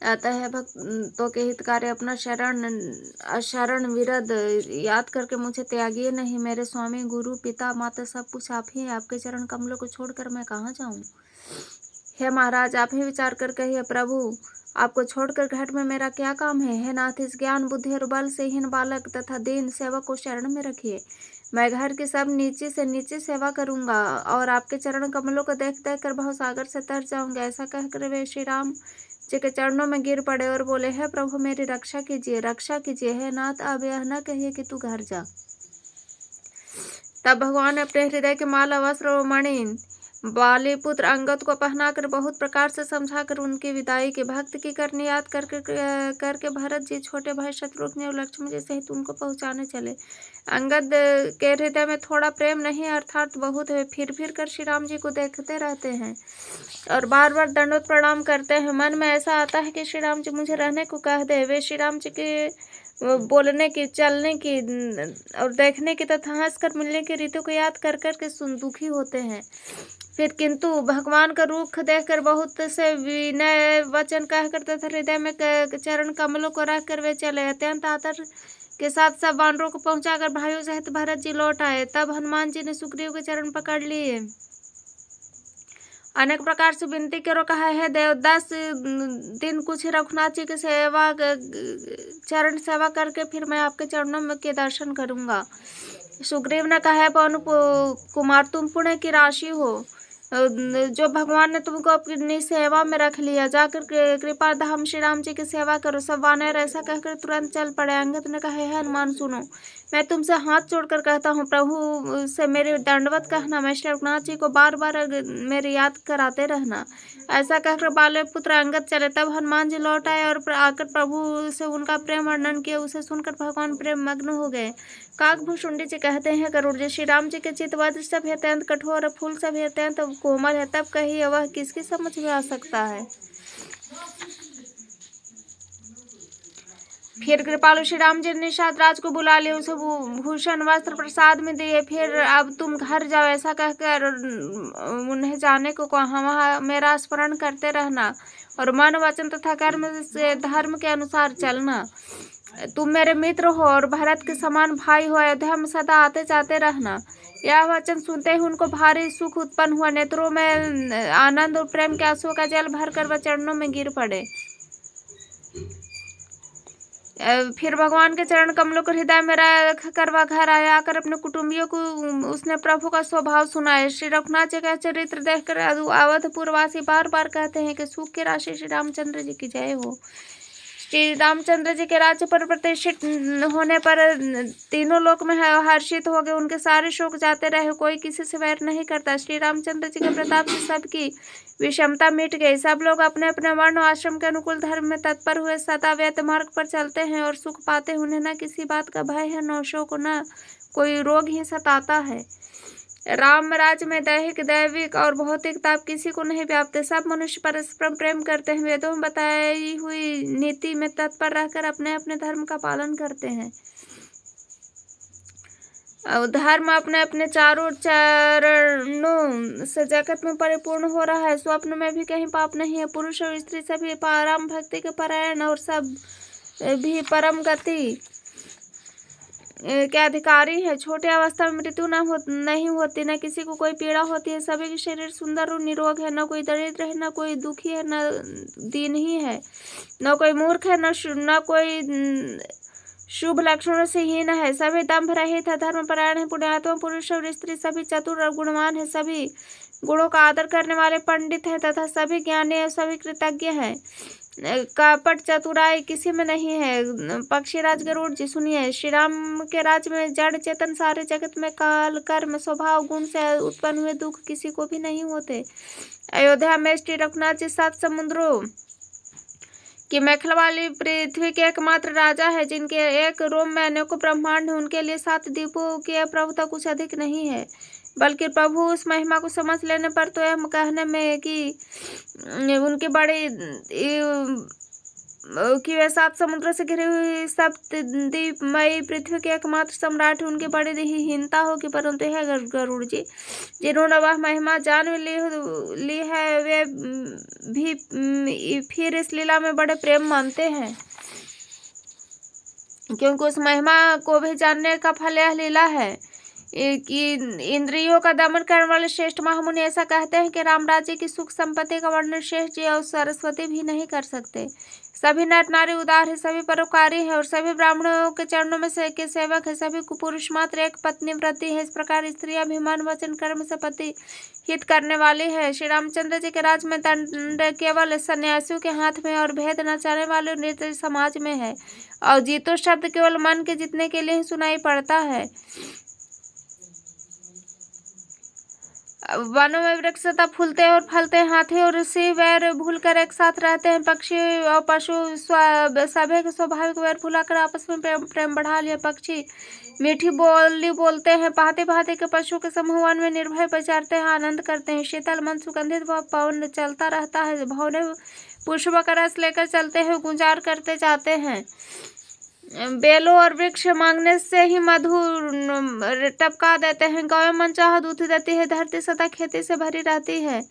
अतः भक्तों के हितकारी अपना शरण विरद याद करके मुझे त्यागिए नहीं। मेरे स्वामी, गुरु, पिता, माता सब कुछ आप ही हैं। आपके चरण कमलों को छोड़कर मैं कहाँ जाऊँ? हे महाराज, आप ही विचार कर कहिए। प्रभु, आपको छोड़कर घाट में मेरा क्या काम है? हे नाथ, इस ज्ञान बुद्धि और बल से हीन बालक तथा दीन सेवक को शरण में रखिए। मैं घर की सब नीचे से नीचे सेवा करूंगा और आपके चरण कमलों को देख देख कर बहुत सागर से तर जाऊंगा। ऐसा कहकर वे श्री राम जी के चरणों में गिर पड़े और बोले, हे प्रभु, मेरी रक्षा कीजिए, रक्षा कीजिए। हे नाथ, अब यह न कहिए कि तू घर जा। तब भगवान ने अपने हृदय के माला, वस्त्र और मणि बाली पुत्र अंगद को पहनाकर बहुत प्रकार से समझाकर उनकी विदाई की। भक्त की करनी याद करके भरत जी, छोटे भाई शत्रुघ्न और लक्ष्मण जी सहित उनको पहुंचाने चले। अंगद के हृदय में थोड़ा प्रेम नहीं अर्थात बहुत है। फिर कर श्री राम जी को देखते रहते हैं और बार बार दंडवत प्रणाम करते हैं। मन में ऐसा आता है कि श्री राम जी मुझे रहने को कह दे। वे श्री राम जी के बोलने की, चलने की और देखने की तथा हंसकर मिलने की रीतों को याद कर के दुखी होते हैं। फिर किंतु भगवान का रूख देखकर बहुत से विनय वचन कहकर तथा हृदय में चरण कमलों को रख कर वे चले। अत्यंत आदर के साथ सब वानरों को पहुंचाकर भाइयों सहित भरत जी लौट आए। तब हनुमान जी ने सुग्रीव के चरण पकड़ लिए, अनेक प्रकार से विनती करो, कहा, है देव, 10 दिन कुछ रघुनाथ जी की सेवा, चरण सेवा करके फिर मैं आपके चरणों में के दर्शन करूंगा। सुग्रीव ने कहा, है पवन कुमार, तुम पुण्य की राशि हो, जो भगवान ने तुमको अपनी सेवा में रख लिया। जाकर कृपा धाम श्री राम जी की सेवा करो। सब वानर ऐसा कहकर तुरंत चल पड़े। अंगद ने कहा, है हनुमान, सुनो, मैं तुमसे हाथ जोड़कर कहता हूँ, प्रभु से मेरी दंडवत कहना। मैं श्री रघुनाथ जी को बार बार मेरी याद कराते रहना। ऐसा कहकर बाले पुत्र अंगद चले। तब हनुमान जी लौट आए और आकर प्रभु से उनका प्रेम वर्णन किया। उसे सुनकर भगवान प्रेम मग्न हो गए। काकभूषुंडी जी कहते हैं, गरुड़ जी, श्री राम जी के चित वज्र से भी अत्यंत कठोर और फूल से भी अत्यंत कोमल है। तब कहिए वह किसकी समझ में आ सकता है। फिर कृपालु श्री राम जी ने निषाद राज को बुला लिया, उसे भूषण वस्त्र प्रसाद में दिए। फिर अब तुम घर जाओ, ऐसा कहकर उन्हें जाने को कहा। वहाँ मेरा स्मरण करते रहना और मन, वचन तथा कर्म से धर्म के अनुसार चलना। तुम मेरे मित्र हो और भरत के समान भाई हो। अयोध्या में सदा आते जाते रहना। यह वचन सुनते ही उनको भारी सुख उत्पन्न हुआ। नेत्रों में आनंद और प्रेम के आंसुओं का जल भरकर वह चरणों में गिर पड़े। फिर भगवान के चरण कमलों को हृदय में रख कर वह घर आया। आकर अपने कुटुंबियों को उसने प्रभु का स्वभाव सुनाया। श्री रघुनाथ जी का चरित्र देखकर अवधपुरवासी बार बार कहते हैं कि सुख की राशि श्री रामचंद्र जी की जय हो। श्री रामचंद्र जी के राज्य पर प्रतिष्ठित होने पर तीनों लोक में हर्षित हो गए। उनके सारे शोक जाते रहे, कोई किसी से वैर नहीं करता। श्री रामचंद्र जी के प्रताप से सबकी विषमता मिट गई। सब लोग अपने अपने वर्ण आश्रम के अनुकूल धर्म में तत्पर हुए सदा व्यत मार्ग पर चलते हैं और सुख पाते। उन्हें न किसी बात का भय है, न शोक, न कोई रोग ही सताता है। राम राज्य में दैहिक, दैविक और भौतिक ताप किसी को नहीं व्यापते। सब मनुष्य परस्पर प्रेम करते हैं। वेदों में बताई हुई नीति में तत्पर रहकर अपने अपने धर्म का पालन करते हैं। धर्म अपने अपने चारों चरणों से जगत में परिपूर्ण हो रहा है। स्वप्न में भी कहीं पाप नहीं है। पुरुष और स्त्री सभी परम भक्ति के परायण और सब भी परम गति के अधिकारी है। छोटी अवस्था में मृत्यु नहीं होती, न किसी को कोई पीड़ा होती है। सभी के शरीर सुंदर और निरोग है। न कोई दरिद्र है, न कोई दुखी है, न दीनही है, न कोई मूर्ख है, न कोई शुभ लक्षणों से हीन है। सभी दंभ रहित है, धर्मपरायण है। पुण्यात्मा पुरुष और स्त्री सभी चतुर और गुणवान है। सभी गुणों का आदर करने वाले पंडित हैं तथा सभी ज्ञानी और सभी कृतज्ञ हैं। कपट चतुराई किसी में नहीं है। पक्षीराज गरुड़ जी, सुनिए, श्री राम के राज्य में जड़ चेतन सारे जगत में काल कर्म स्वभाव गुण से उत्पन्न हुए दुख किसी को भी नहीं होते। अयोध्या में श्री रघुनाथ जी 7 समुद्रों की मेखला वाली पृथ्वी के एकमात्र राजा है, जिनके एक रोम में अनेकों ब्रह्मांड है। उनके लिए 7 द्वीपों की प्रभुता कुछ अधिक नहीं है, बल्कि प्रभु उस महिमा को समझ लेने पर तो यह कहने में कि उनकी बड़ी कि वे 7 समुद्रों से घिरी हुई सप्तद्वीपमयी पृथ्वी के एकमात्र सम्राट, उनकी बड़ी हीनता होगी। परंतु है गरुड़ जी, जिन्होंने वह महिमा जान ली है, वे भी फिर इस लीला में बड़े प्रेम मानते हैं, क्योंकि उस महिमा को भी जानने का फल यह लीला है कि इंद्रियों का दमन करने वाले श्रेष्ठ महामुनि ऐसा कहते हैं कि राम राज्य की सुख संपत्ति का वर्णन शेष जी और सरस्वती भी नहीं कर सकते। सभी नर नारी उदार है, सभी परोपकारी है और सभी ब्राह्मणों के चरणों में के सेवक है, सभी पुरुष मात्र एक पत्नी व्रती है। इस प्रकार स्त्री अभिमान वचन कर्म से पति हित करने वाली है। श्री रामचंद्र जी के राज में दंड केवल सन्यासियों के हाथ में और भेद न चाहने वाले नृत्य समाज में है, और जीतो शब्द केवल मन के जीतने के लिए ही सुनाई पड़ता है। वनों में वृक्ष तब फूलते और फलते हैं, हाथी और ऋषि वैर भूलकर एक साथ रहते हैं, पक्षी और पशु सभी के स्वाभाविक वैर भुलाकर आपस में प्रेम बढ़ा लिया। पक्षी मीठी बोली बोलते हैं, भांति भांति के पशु के समूह वन में निर्भय विचरते हैं, आनंद करते हैं। शीतल मन सुगंधित पवन चलता रहता है, भौरे पुष्प का रस लेकर चलते हैं, गुंजार करते जाते हैं। बेलों और वृक्ष मांगने से ही मधु टपका देते हैं, गौ मन चाह दूध देती है, धरती सदा खेती से भरी रहती है।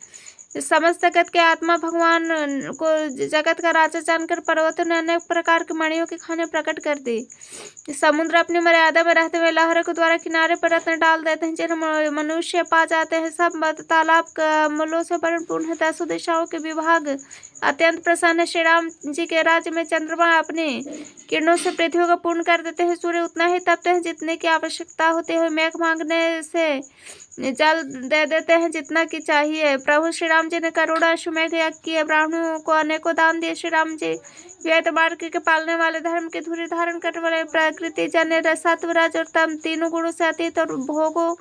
समस्त जगत के आत्मा भगवान को जगत का राजा जानकर पर्वतों ने अनेक प्रकार के मणियों की खाने प्रकट कर दी। समुद्र अपनी मर्यादा में रहते हुए लहरों के द्वारा किनारे पर रत्न डाल देते हैं, जिन्हें मनुष्य पा जाते हैं। सब तालाब कमलों से परिपूर्ण है, 10 दिशाओं के विभाग अत्यंत प्रसन्न है। श्री राम जी के राज्य में चंद्रमा अपनी किरणों से पृथ्वी को पूर्ण कर देते हैं, सूर्य उतना ही तपते हैं जितने की आवश्यकता होती है, मेघ मांगने से जल दे देते हैं जितना की चाहिए। प्रभु श्री राम जी ने करोड़ों अश्वमेघ यज्ञ किए, ब्राह्मणों को अनेकों दान दिए। श्री राम जी वेद मार्ग के पालने वाले, धर्म की धुरी धारण करने वाले, प्रकृति जन्य सत्व रज और तम तीनों गुणों से अतीत और भोगों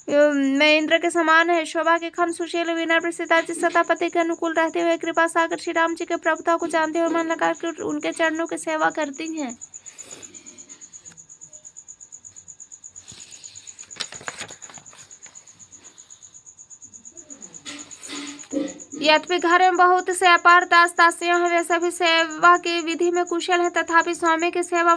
में इंद्र के समान है। शोभा के खन सुशील विनम्र सीता जी सतापति के अनुकूल रहते हुए कृपा सागर श्री राम जी के प्रभुता को जानते हुए मन लगा कर उनके चरणों की सेवा करती हैं। यद्यपि घर में बहुत से अपार दास दासियां हैं, वे सभी सेवा की विधि में कुशल हैं, तथापि स्वामी की सेवा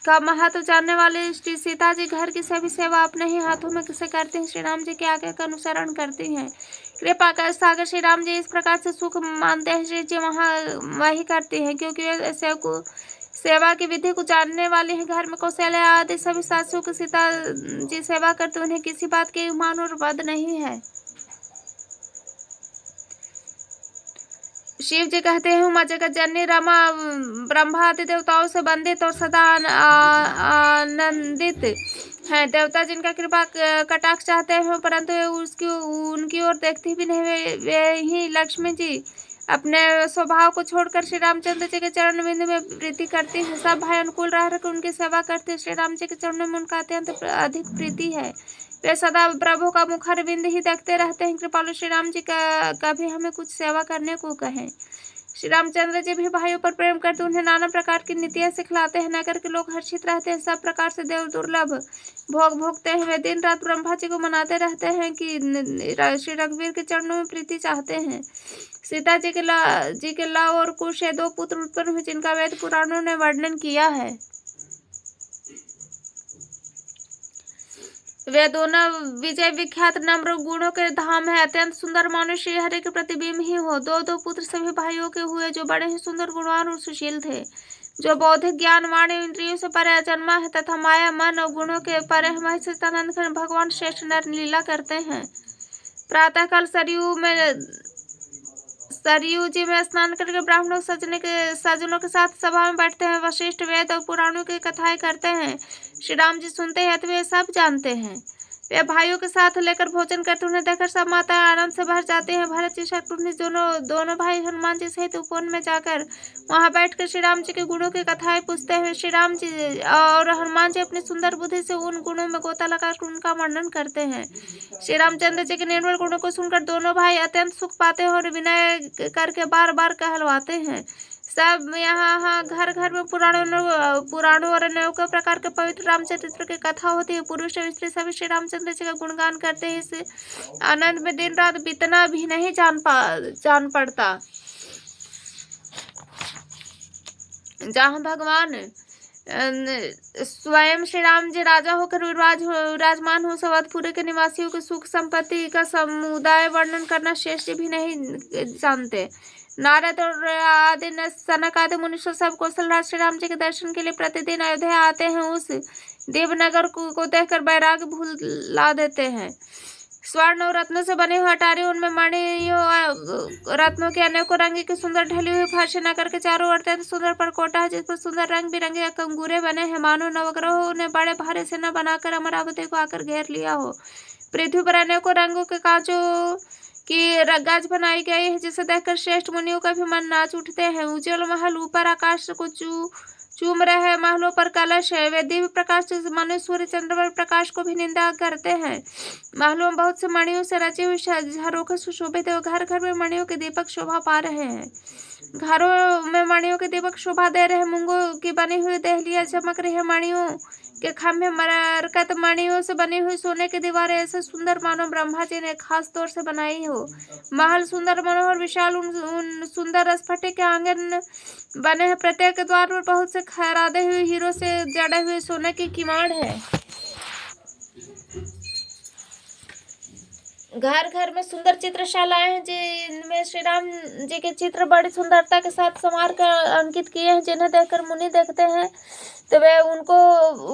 का महत्व जानने वाली श्री सीता जी घर की सभी सेवा अपने ही हाथों में से करती हैं, श्री राम जी के आज्ञा का अनुसरण करती हैं। कृपा कर सागर श्री राम जी इस प्रकार से सुख मानते हैं, श्री जी वही करती हैं, क्योंकि वे सेवा की विधि को जानने वाली है। घर में कौशल्या आदि सभी सासुओं की सीता जी सेवा करते, उन्हें किसी बात के मान और वध नहीं है। शिव जी कहते हैं, उमा जगत जननी रमा ब्रह्मा आदि देवताओं से वंदित और सदा आनंदित हैं। देवता जिनका कृपा कटाक्ष चाहते हैं, परंतु उनकी ओर देखती भी नहीं, वे ही लक्ष्मी जी अपने स्वभाव को छोड़कर श्री रामचंद्र जी के चरण बिंदु में प्रीति करती है। सब भाई अनुकूल रहकर उनकी सेवा करते हैं। श्री राम जी के चरणों में उनका अत्यंत अधिक प्रीति है, वे सदा प्रभु का मुखर बिंद ही देखते रहते हैं। कृपालु श्री राम जी का कभी हमें कुछ सेवा करने को कहें। श्री रामचंद्र जी भी भाइयों पर प्रेम करते, उन्हें नाना प्रकार की नीतियां सिखलाते हैं। नगर के लोग हर्षित रहते हैं, सब प्रकार से देव दुर्लभ भोग भोगते हैं। वे दिन रात ब्रह्मा जी को मनाते रहते हैं कि श्री रघुवीर के चरणों में प्रीति चाहते हैं। सीता जी के लव और कुश 2 पुत्र उत्पन्न हुए, जिनका वेद पुराणों ने वर्णन किया है। वे दोनों विजय विख्यात नम्र गुणों के धाम है, अत्यंत सुंदर मानुष श्री हरि के प्रतिबिंब ही हो। 2 पुत्र सभी भाइयों के हुए, जो बड़े ही सुंदर गुणवान और सुशील थे, जो बौद्धिक ज्ञान वाणी इंद्रियों से परे जन्मा है तथा माया मन और गुणों के परे महेशानंद भगवान श्रेष्ठ नर लीला करते हैं। प्रातःकाल सरयू जी में स्नान करके ब्राह्मणों सज्जनों के साथ सभा में बैठते हैं, वशिष्ठ वेद और पुराणों की कथाएं करते हैं। श्री राम जी सुनते हैं तो वे सब जानते हैं। वे भाइयों के साथ लेकर भोजन करते, उन्हें देखकर सब माताएं आनंद से भर जाती हैं। भरत जी शत्रुघ्न दोनों भाई हनुमान जी सहित उपवन में जाकर वहां बैठकर श्री राम जी के गुणों की कथाएं पूछते हैं। श्री राम जी और हनुमान जी अपनी सुंदर बुद्धि से उन गुणों में गोता लगाकर उनका वर्णन करते हैं। श्री रामचंद्र जी के निर्मल गुणों को सुनकर दोनों भाई अत्यंत सुख पाते हैं और विनय करके बार बार कहलवाते हैं। सब यहाँ घर घर में पुराणों और अनेकों प्रकार के पवित्र रामचरित्र की कथा होती है। पुरुष और स्त्री सभी श्री रामचंद्र जी का गुणगान करते हैं। इस आनंद में दिन रात बीतना भी नहीं जान पड़ता। जहाँ भगवान स्वयं श्री राम जी राजा होकर विराजमान हो, सवतपुर के निवासियों के सुख संपत्ति का समुदाय वर्णन करना शेष भी नहीं जानते। नारद और आदि सनक आदि मुनीश्वर सब कौशलराज श्री राम जी के दर्शन के लिए प्रतिदिन अयोध्या आते हैं। उस देवनगर को देखकर वैराग्य भुला देते हैं। स्वर्ण और रत्नों से बने हुए अटारी, उनमें मणियों रत्नों के अनेकों रंग की सुंदर ढली हुई फर्श नगर के चारों ओर अत्यंत सुंदर परकोटा है, जिस पर सुंदर रंग बिरंगे कंगूरे बने हैं, मानो नवग्रहों ने बड़े भारी सेना बनाकर अमरावती को आकर घेर लिया हो। पृथ्वी पर अनेकों रंगों के कांचों की रगाज बनाई गई है, जिसे देखकर श्रेष्ठ मुनियों का भी मन नाच उठते हैं। उज्ज्वल महल ऊपर आकाश को चूम रहे हैं, महलों पर कलश है, वे दिव्य प्रकाश से मनुष्य सूर्य चंद्रमा प्रकाश को भी निंदा करते हैं। महलों में बहुत से मणियों से रचे हुए झरोखे सुशोभित है, घर घर में मणियों के दीपक शोभा पा रहे हैं। घरों में मणियों के दीपक शोभा दे रहे हैं। मूंगों की बनी हुई देहलियां चमक रही है, मणियों के खंभे मरकत मणियों से बनी हुई सोने की दीवारें ऐसे सुंदर मानो ब्रह्मा जी ने खास तौर से बनाई हो। महल सुंदर मनोहर विशाल, उन सुंदर स्फटिक के आंगन बने हैं, प्रत्येक द्वार पर बहुत से खरादे हुए हीरो से जड़े हुए सोने की किवाड़ है। घर घर में सुंदर चित्रशालाएं हैं, जिनमें श्री राम जी के चित्र बड़ी सुंदरता के साथ संवार कर अंकित किए हैं, जिन्हें देखकर मुनि देखते हैं तो वे उनको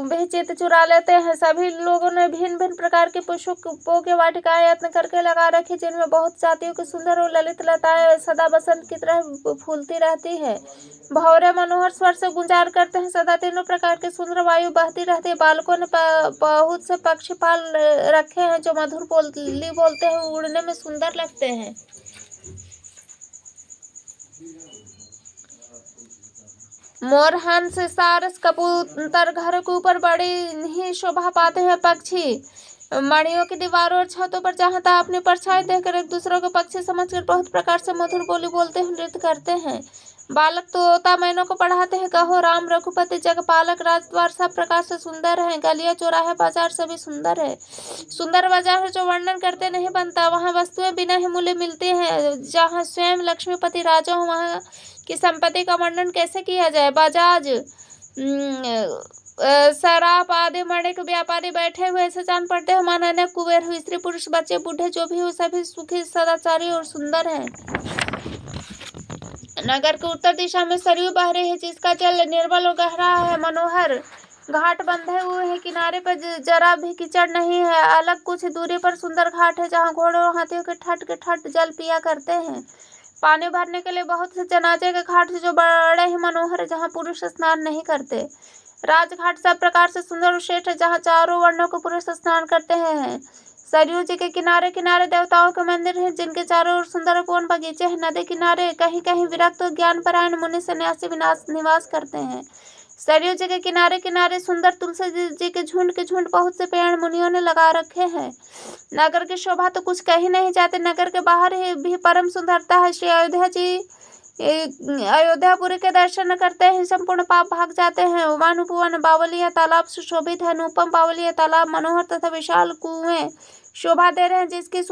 भी चित्त चुरा लेते हैं। सभी लोगों ने भिन्न भिन्न प्रकार के पुष्पों के वाटिकाएं यत्न करके लगा रखी, जिनमें बहुत जातियों की सुंदर और ललित लताएं सदा बसंत की तरह फूलती रहती है। भौरे मनोहर स्वर से गुंजार करते हैं, सदा तीनों प्रकार की सुंदर वायु बहती रहती है। बालकों ने बहुत से पक्षी पाल रखे हैं, जो मधुर बोली बोलते हैं, उड़ने में सुंदर लगते हैं। मोर, हंस, सारस, कबूतर घर के ऊपर बड़ी ही शोभा पाते हैं। पक्षी मणियों की दीवारों और छतों पर जहाँ तहाँ अपनी परछाई देखकर एक दूसरे को पक्षी समझकर बहुत प्रकार से मधुर बोली बोलते हैं, नृत्य करते हैं। बालक तोता मैनों को पढ़ाते हैं, कहो राम रघुपति जगपालक, राजद्वार सब प्रकार से सुंदर है, गलियां चौराहे बाजार सभी सुंदर है। सुंदर बाजार जो वर्णन करते नहीं बनता, वहाँ वस्तुएं बिना ही मूल्य मिलती हैं। जहाँ स्वयं लक्ष्मीपति राजा हो, वहाँ की संपत्ति का वर्णन कैसे किया जाए। बजाज शराब आदि मणिक व्यापारी बैठे हुए ऐसे जान पड़ते हैं मानो अनेक कुबेर हुई। स्त्री पुरुष बच्चे बूढ़े जो भी हो, सभी सुखी सदाचारी और सुंदर है। नगर के उत्तर दिशा में सरयू बह रही है, जिसका जल निर्मल और गहरा है। मनोहर घाट बंधे हुए हैं, किनारे पर जरा भी कीचड़ नहीं है। अलग कुछ दूरी पर सुंदर घाट है, जहाँ घोड़ों और हाथियों के ठट जल पिया करते हैं। पानी भरने के लिए बहुत से जनाजे के घाट जो बड़े ही मनोहर है, जहाँ पुरुष स्नान नहीं करते। राजघाट सब प्रकार से सुंदर और श्रेष्ठ है, जहाँ चारों वर्णों के पुरुष स्नान करते हैं। सरयू जी के किनारे किनारे देवताओं के मंदिर हैं, जिनके चारों ओर सुंदर पूर्ण बगीचे हैं। नदी किनारे कहीं कहीं विरक्त और ज्ञानपरायण मुनि सन्यासी निवास करते हैं। सरयू जी के किनारे किनारे सुंदर तुलसी जी के झुंड बहुत से पेड़ मुनियों ने लगा रखे हैं। नगर की शोभा तो कुछ कही नहीं जाती। नगर के बाहर ही भी परम सुंदरता है। श्री अयोध्यापुरी के दर्शन करते ही संपूर्ण पाप भाग जाते हैं। वन उपवन बावलिया तालाब सुशोभित है। अनुपम बावलिया तालाब मनोहर तथा विशाल कुएं शोभा दे रहे हैं, जिसकी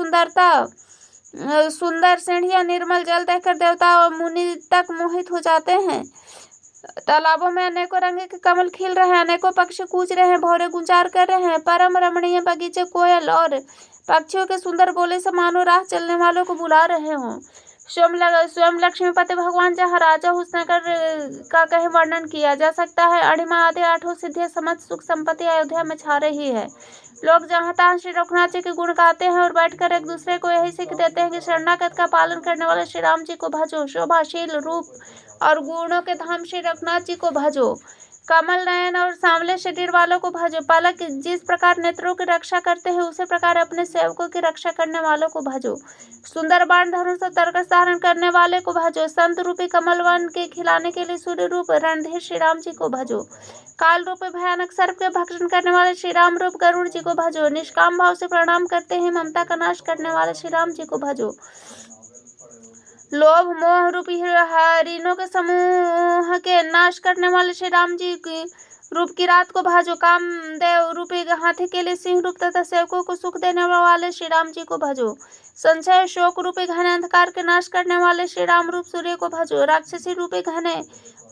सुंदर सीढ़ियां निर्मल जल देखकर देवता और मुनि तक मोहित हो जाते हैं। तालाबों में अनेकों रंग के कमल खिल रहे हैं, अनेकों पक्षी कूच रहे हैं, भौरे गुंजार कर रहे हैं। परम रमणीय बगीचे कोयल और पक्षियों के सुंदर बोले से मानो राह चलने वालों को बुला रहे हों। स्वयं लक्ष्मीपति भगवान जहाँ राजा उस नगर का कहीं वर्णन किया जा सकता है। अणिमा आदि आठों सिद्धियां समस्त सुख संपत्ति अयोध्या में छा रही है। लोग जहाँ तहाँ श्री रघुनाथ जी के गुण गाते हैं और बैठकर एक दूसरे को यही सीख देते हैं कि शरणागत का पालन करने वाले श्री राम जी को भजो। शोभाशील रूप और गुणों के धाम श्री रघुनाथ जी को भजो। कमल नयन और सांवले शरीर वालों को भजो। पलक जिस प्रकार नेत्रों की रक्षा करते हैं, उसी प्रकार अपने सेवकों की रक्षा करने वालों को भजो। सुंदर बाण धनुष और तरकस धारण करने वाले को भजो। संत रूपी कमल वन के खिलाने के लिए सूर्य रूप रणधीर श्री राम जी को भजो। काल रूपी भयानक सर्प के भक्षण करने वाले श्री राम रूप गरुड़ जी को भजो। निष्काम भाव से प्रणाम करते हैं ममता का नाश करने वाले श्री राम जी को भजो। लोभ मोह रूपी हरिणों के समूह के नाश करने वाले श्री राम जी की रूप की रात को भजो, कामदेव रूपी हाथी के लिए सिंह रूप तथा सेवकों को सुख देने वाले श्री राम जी को भजो। संशय शोक रूपी घने अंधकार के नाश करने वाले श्री राम रूप सूर्य को भजो। राक्षसी रूपी घने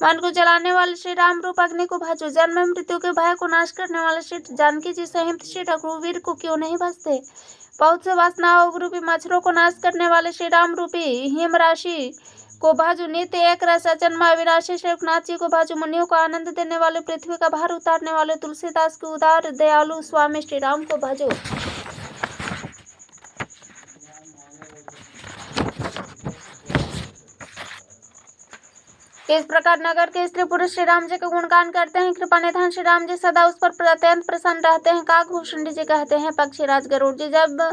मन को जलाने वाले श्री राम रूप अग्नि को भजो। जन्म मृत्यु के भय को नाश करने वाले श्री जानकी जी सहित श्री रघुवीर को क्यों नहीं भजते। बहुत से वासनाओं रूपी मच्छरों को नाश करने वाले श्री राम रूपी हिम राशि को भजो। नित्य एक रस अजन्मा अविनाशी श्री रघुनाथ जी को भजो। मुनियों को आनंद देने वाले पृथ्वी का भार उतारने वाले तुलसीदास के उदार दयालु स्वामी श्री राम को भजो। इस प्रकार नगर के स्त्री पुरुष श्री राम जी का गुणगान करते हैं। कृपा निधान श्री राम जी सदा उस पर अत्यंत प्रसन्न रहते हैं। काकभूषण जी कहते हैं, पक्षीराज गरुड़ जी जब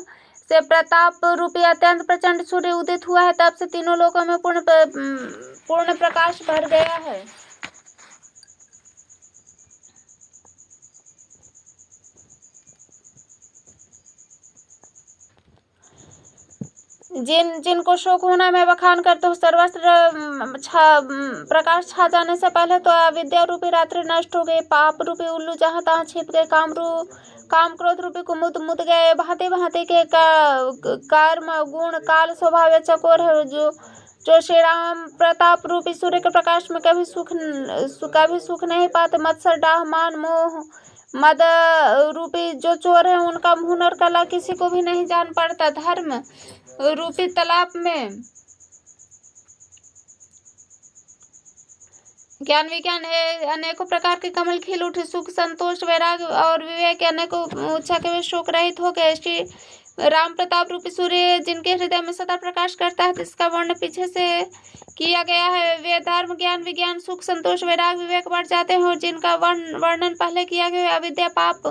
से प्रताप रूपी अत्यंत प्रचंड सूर्य उदित हुआ है तब से तीनों लोकों में पूर्ण प्रकाश भर गया है। जिनको शोक होना मैं बखान करता हूँ। सर्वस्त्र प्रकाश छा जाने से पहले तो अविद्या रूपी रात्रि नष्ट हो गई। पाप रूपी उल्लू जहाँ तहाँ छिप गए। काम क्रोध रूपी कुमुद मुद गए। भांति भांति के कर्म गुण काल स्वभाव चकोर है। जो श्री राम प्रताप रूपी सूर्य के प्रकाश में कभी सुख नहीं पाते। मत्सर डाह मान मोह मद रूपी जो चोर है उनका हुनर कला किसी को भी नहीं जान पड़ता। धर्म रूपी तालाब में ज्ञान विज्ञान है अनेकों प्रकार के कमल खिल उठे। सुख संतोष वैराग और विवेक अनेकों ऊंचा के शोक रहित हो गए। श्री राम प्रताप रूपी सूर्य जिनके हृदय में सदा प्रकाश करता है जिसका वर्ण पीछे से किया गया है वे धर्म ज्ञान विज्ञान सुख संतोष वैराग विवेक बढ़ जाते हैं। और जिनका वर्णन पहले किया गया है अविद्या पाप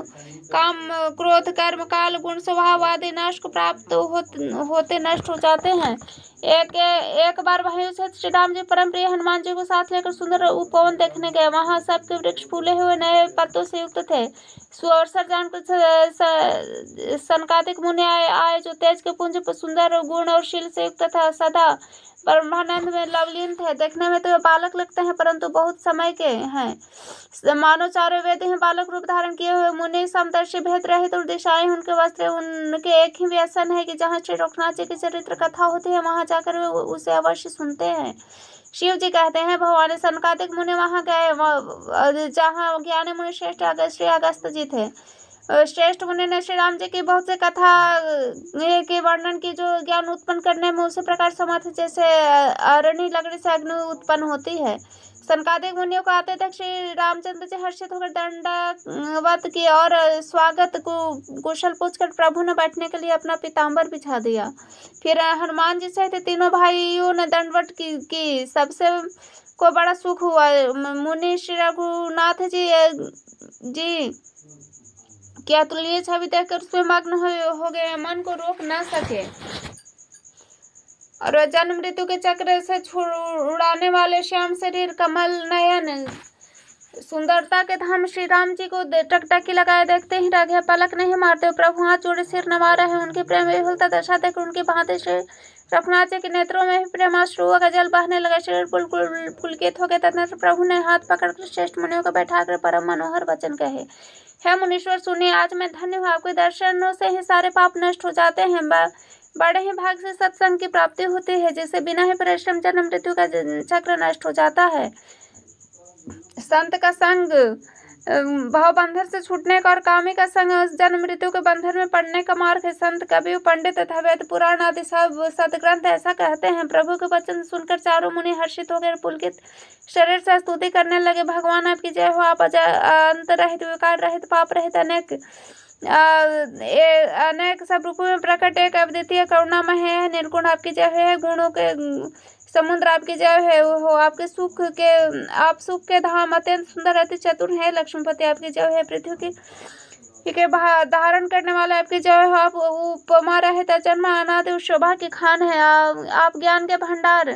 काम क्रोध कर्म काल गुण स्वभाव आदि नाश को प्राप्त होते नष्ट हो जाते हैं। एक बार वहीं से श्री राम जी परम प्रिय हनुमान जी को साथ लेकर सुंदर उपवन देखने गए। वहां सबके वृक्ष फूले हुए नए पत्तों से युक्त थे। सुअवसर जानकर सनकादिक मुनि आए जो तेज के पुंज पर सुंदर गुण और शील से युक्त था सदा ब्रह्मानंद में लवलीन थे। देखने में तो वे बालक लगते हैं परंतु बहुत समय के हैं। मानो चारों वेद ही बालक रूप धारण किए हुए। मुनि समदर्शी भेद रहित और दिशाएं उनके वस्त्र उनके एक ही व्यसन है कि जहाँ श्री रघुनाथ जी की चरित्र कथा होती है वहां जाकर वे उसे अवश्य सुनते हैं। शिव जी कहते हैं भगवान सनकादिक मुनि वहां गए जहाँ ज्ञानी मुनि श्रेष्ठ श्री अगस्त्य जी थे। श्रेष्ठ मुनि ने श्री राम जी की बहुत से कथा के वर्णन की जो ज्ञान उत्पन्न करने में उसी प्रकार समर्थ जैसे अरणी लकड़ी से अग्नि उत्पन्न होती है। सनकादिक मुनियों को आते तक श्री रामचंद्र जी हर्षित होकर दंडवत की और स्वागत को कुशल पूछकर प्रभु ने बैठने के लिए अपना पीताम्बर बिछा दिया। फिर हनुमान जी सहित तीनों भाइयों ने दंडवत की सबसे को बड़ा सुख हुआ। मुनि श्री रघुनाथ जी क्या तुल्य छवि देखकर उसमें मग्न हो गए मन को रोक न सके। और जन्म मृत्यु के चक्र से छुड़ाने वाले श्याम शरीर कमल नयन सुंदरता के धाम श्री राम जी को टकटकी लगाए देखते ही रघे पलक नहीं मारते। प्रभु हाथ जोड़े सिर नवा रहे हैं। उनकी प्रेम विफलता दशा देकर उनकी भांति श्री रघुनाथ जी के नेत्रों में भी प्रेमाश्रुओं का जल बहने लगा। शरीर पुलकित हो गए। तदनंतर प्रभु ने हाथ पकड़कर श्रेष्ठ मुनियों को बैठाकर परम मनोहर वचन कहे। हे मुनीश्वर सुनिए, आज मैं धन्य हूँ। आपके दर्शनों से ही सारे पाप नष्ट हो जाते हैं। बड़े ही भाग से सत्संग की प्राप्ति होती है जिससे बिना ही परिश्रम जन्म मृत्यु का चक्र नष्ट हो जाता है। संत का संग भाव बंधन से छूटने का और कामी का संग उस जन्म मृत्यु के बंधन में पड़ने का मार्ग है। संत कवि पंडित तथा वेद पुराण आदि सब सदग्रंथ ऐसा कहते हैं। प्रभु के वचन सुनकर चारों मुनि हर्षित हो गए। पुलकित शरीर से स्तुति करने लगे। भगवान आपकी जय हो। आप अंत रहित विकार रहित पाप रहित अनेक सब रूपों में प्रकट एक अद्वितीय करुणामय है। निर्गुण आपकी जय है। गुणों के समुद्र आपकी जय है हो। आपके आप सुख के धाम अत्यंत सुंदर अति चतुर है। लक्ष्मीपति आपकी जय है। पृथ्वी के धारण करने वाले आपकी जय हो। आप उपमा रहित जन्म अनादि शोभा की खान है। आप ज्ञान के भंडार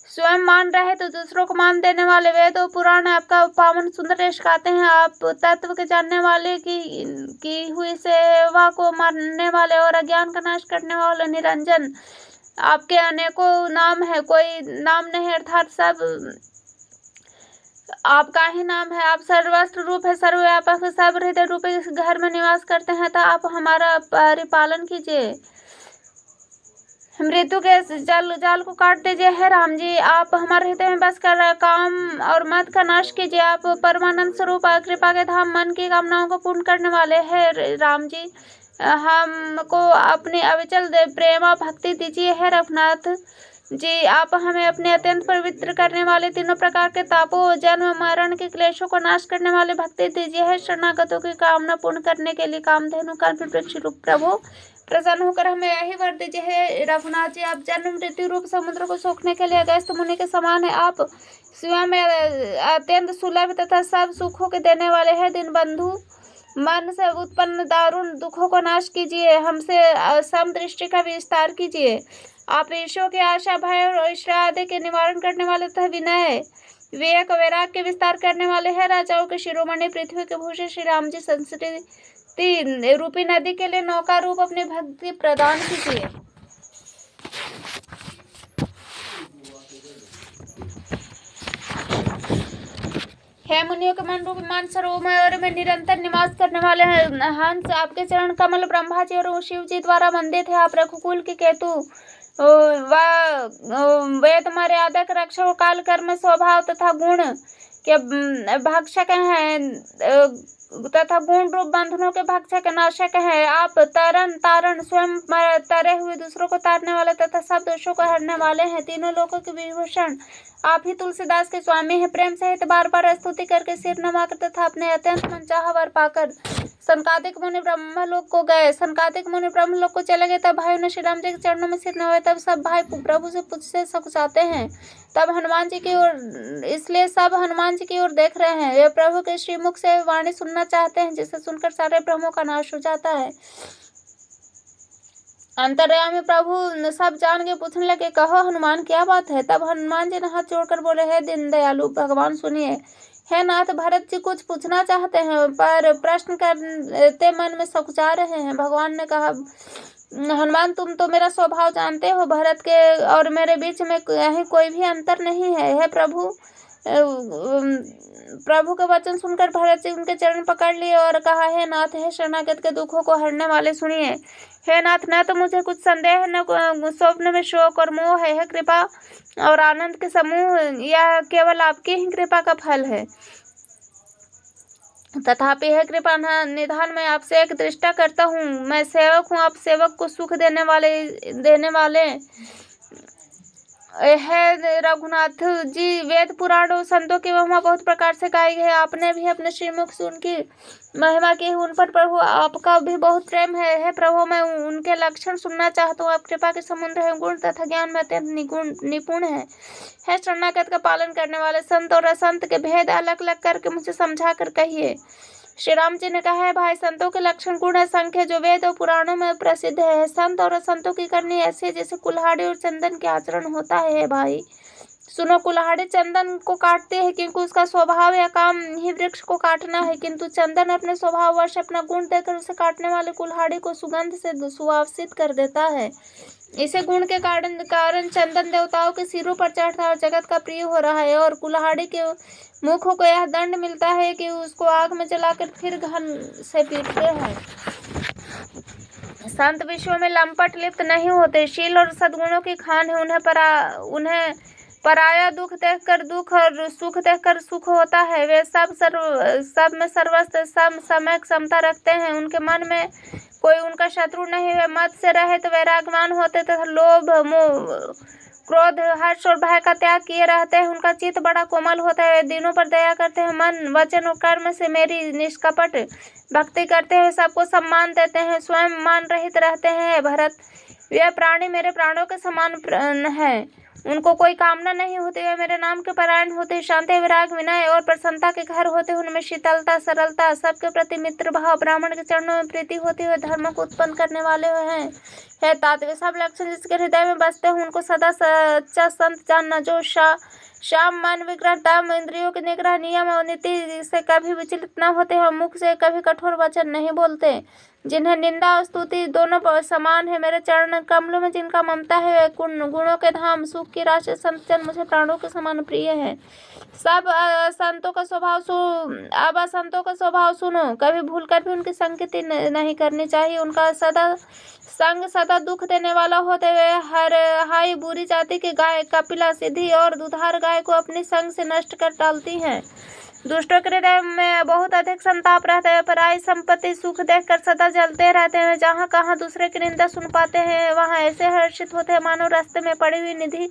स्वयं मान रहे तो दूसरों को मान देने वाले वेद और पुराण आपका पावन सुंदर यश गाते हैं। आप तत्व के जानने वाले की हुई सेवा को मानने वाले और अज्ञान का नाश करने वाले निरंजन आपके अनेकों नाम है। कोई नाम नहीं अर्थात सब आपका ही नाम है, आप सर्वस्त्र रूप है, सर्वव्यापक, सर्व हृदय रूप इस घर में निवास करते हैं, तो आप हमारा परिपालन कीजिए। मृत्यु के जाल को काट दीजिए। हे राम जी, आप हमारे हृदय में बस कर काम और मत का नाश कीजिए। आप परमानंद स्वरूप कृपा के धाम, मन की कामनाओं को पूर्ण करने वाले हैं राम जी। हमको अपनी अविचल प्रेम और भक्ति दीजिए। हे रघुनाथ जी, आप हमें अपने अत्यंत पवित्र करने वाले तीनों प्रकार के तापों, जन्म मरण के क्लेशों को नाश करने वाले भक्ति दीजिए। है शरणागतों की कामना पूर्ण करने के लिए कामधेनु कल्प वृक्ष रूप प्रभु प्रसन्न होकर हमें यही वर दीजिए। है रघुनाथ जी, आप जन्म मृत्यु रूप समुद्र को सोखने के लिए अगस्त मुनि के समान है। आप स्वयं में अत्यंत सुलभ तथा सब सुखों के देने वाले हैं। दिन बंधु, मन से उत्पन्न दारुण दुखों को नाश कीजिए। हमसे समदृष्टि का विस्तार कीजिए। आप ईश्वर की आशा, भय और ईर्ष्या आदि के निवारण करने वाले तथा विनय, विवेक, वैराग के विस्तार करने वाले हैं। राजाओं के शिरोमणि, पृथ्वी के भूषण श्री राम जी, संस्कृति रूपी नदी के लिए नौका रूप अपनी भक्ति प्रदान कीजिए। हे मुनियों के मन रूप मान सरोवर में निरंतर निवास करने वाले हंस, आपके चरण कमल ब्रह्मा जी और शिव जी द्वारा वंदित है। आप रघुकुल के केतु, वेद मर्यादा के रक्षक, काल कर्म स्वभाव तथा गुण के भक्षक हैं, तथा गुण रूप बंधनों के भक्षक नाशक है। आप तारण स्वयं तरे हुए दूसरों को तारने वाले तथा सब दोषों को हरने वाले हैं। तीनों लोगों के विभूषण आप ही तुलसीदास के स्वामी हैं। प्रेम सहित बार बार स्तुति करके सिर नवाकर तथा अपने अत्यंत मनचाहा वर पाकर सनकादिक मुनि ब्रह्मलोक को गए। सनकादिक मुनि ब्रह्मलोक को चले गए। तब भाइयों ने श्री राम जी के चरणों में सिर नवाए। तब सब भाई प्रभु से पूछते सकुचाते हैं। तब हनुमान जी की ओर, इसलिए सब हनुमान जी की ओर देख रहे हैं। वे प्रभु के श्रीमुख से वाणी सुनना चाहते हैं, जिसे सुनकर सारे भ्रमों का नाश हो जाता है। अंतर्यामी प्रभु सब जान के पूछने लगे, कहो हनुमान क्या बात है। तब हनुमान जी ने हाथ जोड़कर बोले, हे दीन दयालु भगवान सुनिए। हे नाथ, भरत जी कुछ पूछना चाहते हैं, पर प्रश्न करते मन में सकुचा रहे हैं। भगवान ने कहा, हनुमान तुम तो मेरा स्वभाव जानते हो। भरत के और मेरे बीच में कहीं कोई भी अंतर नहीं है। हे प्रभु के वचन सुनकर भरत जी उनके चरण पकड़ लिए और कहा, हे नाथ, हे शरणागत के दुखों को हरने वाले सुनिए। हे नाथ, न तो मुझे कुछ संदेह, न स्वप्न में शोक और मोह है। कृपा और आनंद के समूह, यह केवल आपकी ही कृपा का फल है। तथापि है कृपा निधान मैं आपसे एक दृष्टा करता हूँ। मैं सेवक हूँ, आप सेवक को सुख देने वाले है रघुनाथ जी। वेद पुराण और संतों की महिमा बहुत प्रकार से गाई है। आपने भी अपने श्रीमुख से उनकी महिमा की। उन पर प्रभु आपका भी बहुत प्रेम है। प्रभु, मैं उनके लक्षण सुनना चाहता हूँ। आप कृपा के समुद्र है, गुण तथा ज्ञान में अत्यंत निपुण है। शरणागत का पालन करने वाले संत और असंत के भेद अलग अलग करके मुझे समझा कर कहिए। श्री राम जी ने कहा है, भाई, संतों के लक्षण गुण असंख्य जो वेद और पुराणों में प्रसिद्ध है। संत और असंतों की करनी ऐसी है जैसे कुल्हाड़ी और चंदन के आचरण होता है। भाई सुनो, कुल्हाड़ी चंदन को काटती है क्योंकि उसका स्वभाव या काम ही वृक्ष को काटना है, किंतु चंदन अपने स्वभाववश अपना गुण देकर उसे काटने वाले कुल्हाड़ी को सुगंध से सुवासित कर देता है। इसे गुण के कारण चंदन देवताओं के सिरों पर चढ़ता और जगत का प्रिय हो रहा है, और कुल्हाड़ी के मुखों को यह दंड मिलता है कि उसको आग में जलाकर फिर घन से पीटते हैं। संत विश्व में लंपट लिप्त नहीं होते, शील और सद्गुणों की खान है। उन्हें पराया दुख देखकर दुख और सुख देखकर सुख होता है। वे सब में सर्वस्त्र समय क्षमता रखते हैं। उनके मन में कोई उनका शत्रु नहीं है। मत से रहित वैराग्यवान होते तथा लोभ, मोह, क्रोध, हर्ष और भय का त्याग किए रहते हैं। उनका चित्त बड़ा कोमल होता है। दिनों पर दया करते हैं। मन, वचन और कर्म से मेरी निष्कपट भक्ति करते हुए सबको सम्मान देते हैं। स्वयं मान रहित रहते हैं। भरत, वे प्राणी मेरे प्राणों के समान है। उनको कोई कामना नहीं होती। वे मेरे नाम के परायण होते, शांति, विराग, विनय और प्रसन्नता के घर होते। उनमें शीतलता, सरलता, सबके प्रति मित्र भाव, ब्राह्मण के चरणों में प्रीति होती हुए धर्म को उत्पन्न करने वाले हैं। तात, वे सब लक्षण जिसके हृदय में बसते हैं उनको सदा सच्चा संत जानना, जो शाम मन विग्रह दम इंद्रियों के निग्रह नियम और नीति से कभी विचलित न होते हैं, मुख से कभी कठोर वचन नहीं बोलते, जिन्हें निंदा और स्तुति दोनों समान है। मेरे चरण कमलों में जिनका ममता है, वे गुणों के धाम सुख की राशि संत जन मुझे प्राणों के समान प्रिय है। सब संतों का स्वभाव अब असंतों का स्वभाव सुनो, कभी भूलकर भी उनकी संगति नहीं करनी चाहिए। उनका संग सदा दुख देने वाला होते हुए हर हाई बुरी जाति की गाय कपिला सिद्धि और दुधार गाय को अपनी संग से नष्ट कर डालती हैं। दुष्टों के हृदय में बहुत अधिक संताप रहता है, पराई संपत्ति सुख देखकर सदा जलते रहते हैं। जहाँ कहाँ दूसरे की निंदा सुन पाते हैं, वहाँ ऐसे हर्षित होते हैं मानो रास्ते में पड़ी हुई निधि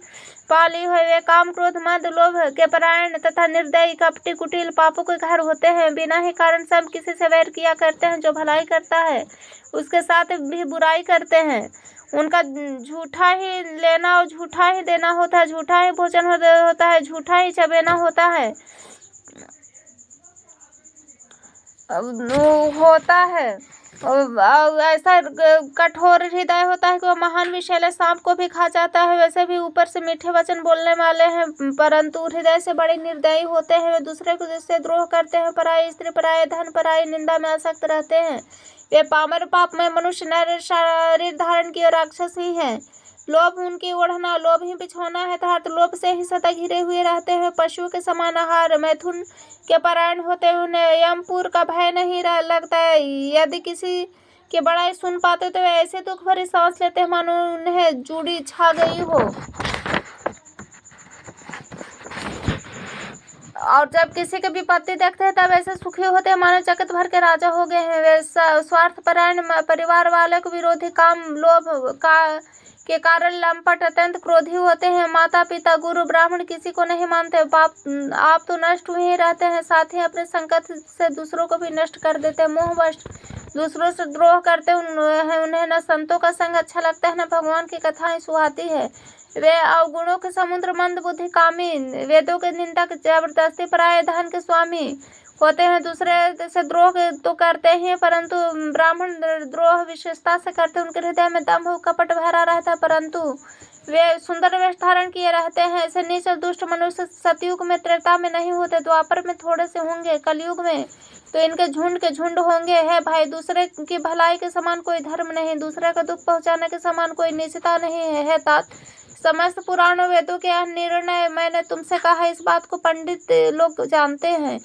पाली हुए। वे काम क्रोध मद लोभ के परायण तथा निर्दयी कपटी कुटिल पापों के घर होते हैं। बिना ही कारण सब किसी से वैर किया करते हैं। जो भलाई करता है उसके साथ भी बुराई करते हैं। उनका झूठा ही लेना और झूठा ही देना होता है, झूठा ही भोजन होता है, झूठा ही चबेना होता है ऐसा कठोर हृदय होता है कि वह महान विषैले सांप को भी खा जाता है। वैसे भी ऊपर से मीठे वचन बोलने वाले हैं, परंतु हृदय से बड़े निर्दयी होते हैं। वे दूसरे को जिससे द्रोह करते हैं, पराई स्त्री पराई धन पराई निंदा में आसक्त रहते हैं। वे पामर पाप में मनुष्य नर शरीर धारण किए राक्षस ही हैं। लोभ उनकी ओढ़ना, लोभ ही बिछौना है, अर्थात लोभ से ही सदा घिरे हुए रहते हैं। पशुओं के समान आहार मैथुन के परायण होते हैं, उन्हें यमपुर का भय नहीं लगता है। यदि किसी की बड़ाई सुन पाते तो वे ऐसे दुख भरी सांस लेते हैं मानो उन्हें जूड़ी छा गई हो। और जब किसी की विपत्ति देखते हैं तब ऐसे सुखी होते हैं मानो जगत भर के राजा हो गए हैं। वे स्वार्थ परायण परिवार वाले को विरोधी काम लोभ के कारण लंपट अत्यंत क्रोधी होते हैं। माता पिता गुरु ब्राह्मण किसी को नहीं मानते। आप तो नष्ट हुए ही रहते हैं, साथ ही अपने संकट से दूसरों को भी नष्ट कर देते हैं। मोहवश दूसरों से द्रोह करते हैं। उन्हें न संतों का संग अच्छा लगता है, न भगवान की कथाएं सुहाती है। वे अवगुणों के समुद्र मंद बुद्धि कामी, वेदों के निंदक, जबरदस्ती पराये धन के स्वामी होते हैं। दूसरे से द्रोह तो करते ही, परंतु ब्राह्मण द्रोह विशेषता से करते। उनके हृदय में दंभ कपट भरा रहता है, परंतु वे सुंदर वेश धारण किए रहते हैं। ऐसे नीच और दुष्ट मनुष्य सतयुग में त्रेता में नहीं होते, द्वापर में थोड़े से होंगे, कलयुग में तो इनके झुंड के झुंड होंगे। है भाई, दूसरे की भलाई के समान कोई धर्म नहीं, दूसरे का दुख पहुंचाने के समान कोई नीचता नहीं है। तात समस्त पुराणों वेदों के यह निर्णय मैंने तुमसे कहा, इस बात को पंडित लोग जानते हैं।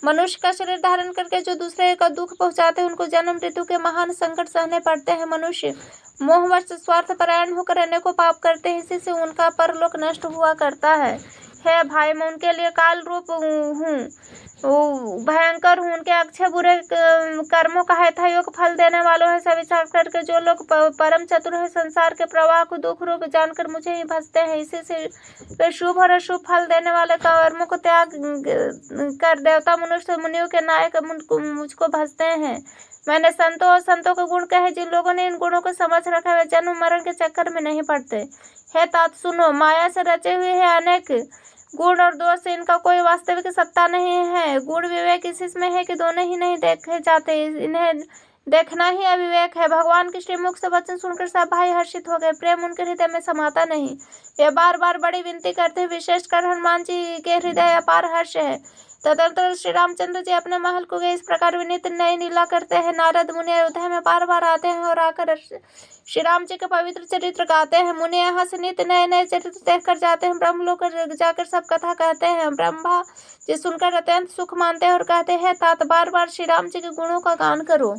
मनुष्य का शरीर धारण करके जो दूसरे का दुख पहुंचाते हैं, उनको जन्म मृत्यु के महान संकट सहने पड़ते हैं। मनुष्य मोहवश स्वार्थ परायण होकर अनेकों पाप करते हैं, इसी से उनका परलोक नष्ट हुआ करता है। हे भाई, मैं उनके लिए काल रूप हूँ, भयंकर हूँ। उनके अच्छे बुरे कर्मों का यथायोग्य फल देने वालों है। सब विचार करके जो लोग परम चतुर है, संसार के प्रवाह को दुख रूप जानकर मुझे ही भजते हैं। इसी से वे शुभ और अशुभ फल देने वाले कर्मों को त्याग कर देवता मनुष्य मुनियों के नायक मुझको भजते हैं। मैंने संतों और संतों के गुण कहे। जिन लोगों ने इन गुणों को समझ रखा है, वे जन्म मरण के चक्कर में नहीं पड़ते। हे तात सुनो, माया से रचे हुए हैं अनेक गुण और दोष से इनका कोई वास्तविक सत्ता नहीं है। गुण विवेक इसमें है कि दोनों ही नहीं देखे जाते, इन्हें देखना ही अविवेक है। भगवान के श्रीमुख से वचन सुनकर सब भाई हर्षित हो गए। प्रेम उनके हृदय में समाता नहीं। वे बार बार बड़ी विनती करते हैं। विशेषकर हनुमान जी के हृदय अपार हर्ष है। तदनंतर श्री रामचंद्र जी अपने महल को गए। इस प्रकार विनीत नई लीला करते हैं। नारद मुनि अयोध्या में बार बार आते हैं और आकर श्री राम जी के पवित्र चरित्र गाते हैं। मुनि यहाँ से नित्य नए नए चरित्र देखकर जाते हैं। ब्रह्मलोक जाकर सब कथा कहते हैं। ब्रह्मा जी सुनकर अत्यंत सुख मानते हैं और कहते हैं, तात बार बार श्री राम जी के गुणों का गान करो।